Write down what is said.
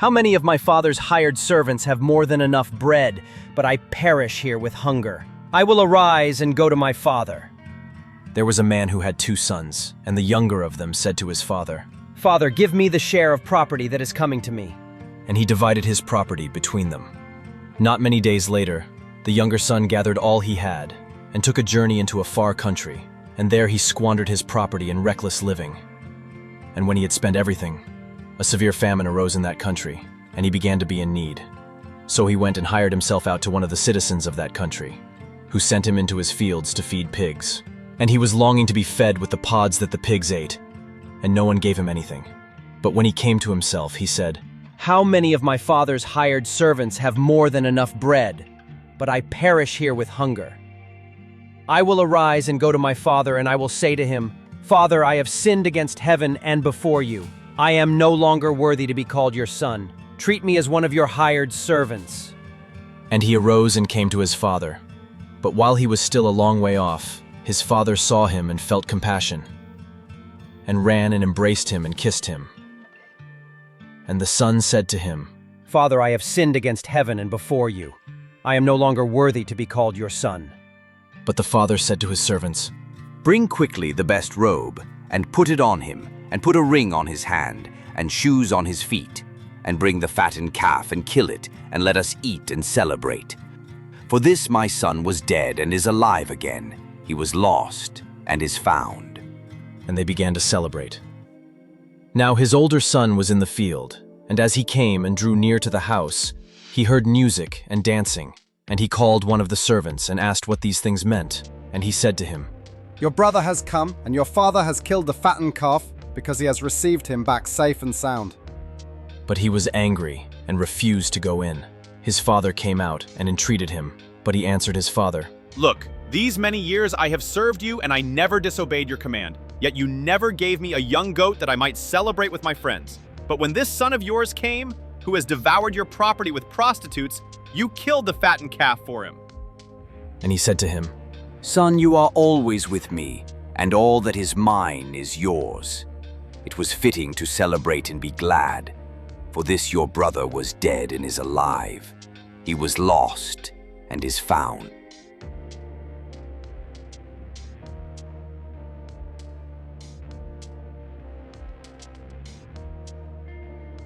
How many of my father's hired servants have more than enough bread, but I perish here with hunger? I will arise and go to my father." There was a man who had 2 sons, and the younger of them said to his father, "Father, give me the share of property that is coming to me." and he divided his property between them. Not many days later, the younger son gathered all he had and took a journey into a far country, and there he squandered his property in reckless living. And when he had spent everything, a severe famine arose in that country, and he began to be in need. So he went and hired himself out to one of the citizens of that country, who sent him into his fields to feed pigs. And he was longing to be fed with the pods that the pigs ate, and no one gave him anything. But when he came to himself, he said, "How many of my father's hired servants have more than enough bread, but I perish here with hunger? I will arise and go to my father, and I will say to him, 'Father, I have sinned against heaven and before you. I am no longer worthy to be called your son. Treat me as one of your hired servants.'" And he arose and came to his father. But while he was still a long way off, his father saw him and felt compassion, and ran and embraced him and kissed him. And the son said to him, "Father, I have sinned against heaven and before you. I am no longer worthy to be called your son." But the father said to his servants, "Bring quickly the best robe, and put it on him, and put a ring on his hand, and shoes on his feet, and bring the fattened calf, and kill it, and let us eat and celebrate. For this my son was dead and is alive again. He was lost and is found." and they began to celebrate. Now his older son was in the field, and as he came and drew near to the house, he heard music and dancing, and he called one of the servants and asked what these things meant. And he said to him, "Your brother has come, and your father has killed the fattened calf, because he has received him back safe and sound." But he was angry and refused to go in. His father came out and entreated him, but he answered his father, "Look, these many years I have served you, and I never disobeyed your command. Yet you never gave me a young goat that I might celebrate with my friends. But when this son of yours came, who has devoured your property with prostitutes, you killed the fattened calf for him." And he said to him, "Son, you are always with me, and all that is mine is yours. It was fitting to celebrate and be glad, for this your brother was dead and is alive. He was lost and is found."